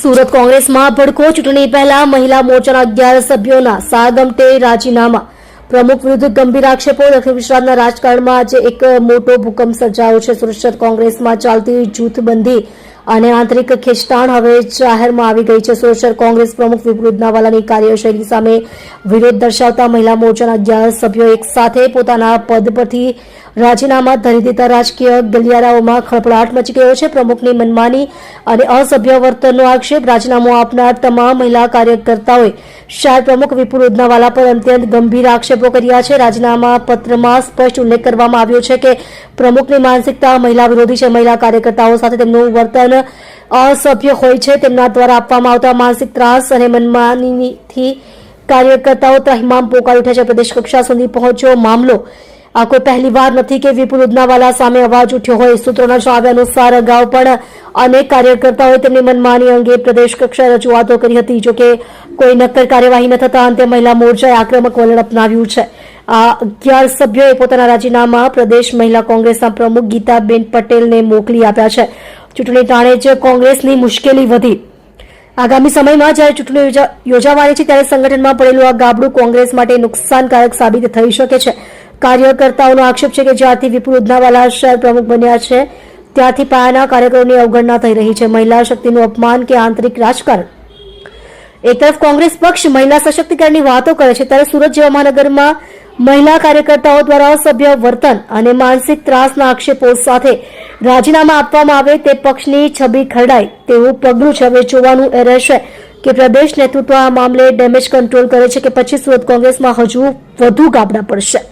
સુરત કોંગ્રેસમાં ભડકો ચૂંટણી પહેલા મહિલા મોરચાના 11 સભ્યોના સાગમટે રાજીનામા પ્રમુખ વિરુદ્ધ ગંભીર આક્ષેપો દક્ષિણ ગુજરાતના રાજકારણમાં આજે એક મોટો ભૂકંપ સર્જાયો છે। સુરત કોંગ્રેસમાં ચાલતી જૂથબંધી અને આંતરિક ખેંચતાણ હવે જાહેરમાં આવી ગઈ છે। સુરત કોંગ્રેસ પ્રમુખ વિપુલ ઉદનાવાલાની કાર્યશૈલી સામે વિરોધ દર્શાવતા મહિલા મોરચાના 11 સભ્યો એક સાથે પોતાના પદ પરથી રાજીનામા ધરી દેતા રાજકીય ગલિયારાઓમાં ખળભળાટ મચી ગયો છે। પ્રમુખની મનમાની અને અસભ્ય વર્તનનો આક્ષેપ રાજીનામું આપનાર તમામ મહિલા કાર્યકર્તાઓએ શહેર પ્રમુખ વિપુલ ઉદનાવાલા પર અત્યંત ગંભીર આક્ષેપો કર્યા છે। રાજીનામા પત્રમાં સ્પષ્ટ ઉલ્લેખ કરવામાં આવ્યો છે કે પ્રમુખની માનસિકતા મહિલા વિરોધી છે। મહિલા કાર્યકર્તાઓ સાથે તેમનું વર્તન અસભ્ય હોય છે। તેમના દ્વારા આપવામાં આવતા માનસિક ત્રાસ અને મનમાનીથી કાર્યકર્તાઓ ત્રાહિમામ પોકારી ઉઠ્યા છે। પ્રદેશ કક્ષા સુધી પહોંચ્યો મામલો આ કોઈ પહેલી વાર નથી કે વિપુલ ઉદનાવાલા સામે અવાજ ઉઠ્યો હોય। સૂત્રોના જણાવ્યા અનુસાર અગાઉ પણ અનેક કાર્યકર્તાઓએ તેમની મનમાની અંગે પ્રદેશ કક્ષાએ રજૂઆતો કરી હતી, જોકે કોઈ નક્કર કાર્યવાહી ન થતા અંતે મહિલા મોરચાએ આક્રમક વલણ અપનાવ્યું છે। આ 11 સભ્યોએ પોતાના રાજીનામા પ્રદેશ મહિલા કોંગ્રેસના પ્રમુખ ગીતાબેન પટેલને મોકલી આપ્યા છે। ચૂંટણી ટાણે જ કોંગ્રેસની મુશ્કેલી વધી। આગામી સમયમાં જ્યારે ચૂંટણી યોજાવાની છે ત્યારે સંગઠનમાં પડેલું આ ગાબડું કોંગ્રેસ માટે નુકસાનકારક સાબિત થઈ શકે છે। કાર્યકર્તાઓનો આક્ષેપ છે કે જ્યારથી વિપુલ ઉદનાવાલા શહેર પ્રમુખ બન્યા છે ત્યારથી પાયાના કાર્યકરોની અવગણના થઈ રહી છે। મહિલા શક્તિનું અપમાન કે આંતરિક રાજકારણ। એક તરફ કોંગ્રેસ પક્ષ મહિલા સશક્તિકરણની વાતો કરે છે ત્યારે સુરત જેવા મહાનગરમાં મહિલા કાર્યકર્તાઓ દ્વારા અસભ્ય વર્તન અને માનસિક ત્રાસના આક્ષેપો સાથે રાજીનામા આપવામાં આવે તે પક્ષની છબી ખરડાય તેવું પગલું છે। હવે જોવાનું એ રહેશે કે પ્રદેશ નેતૃત્વ આ મામલે ડેમેજ કંટ્રોલ કરે છે કે પછી સુરત કોંગ્રેસમાં હજુ વધુ ગાબડા પડશે।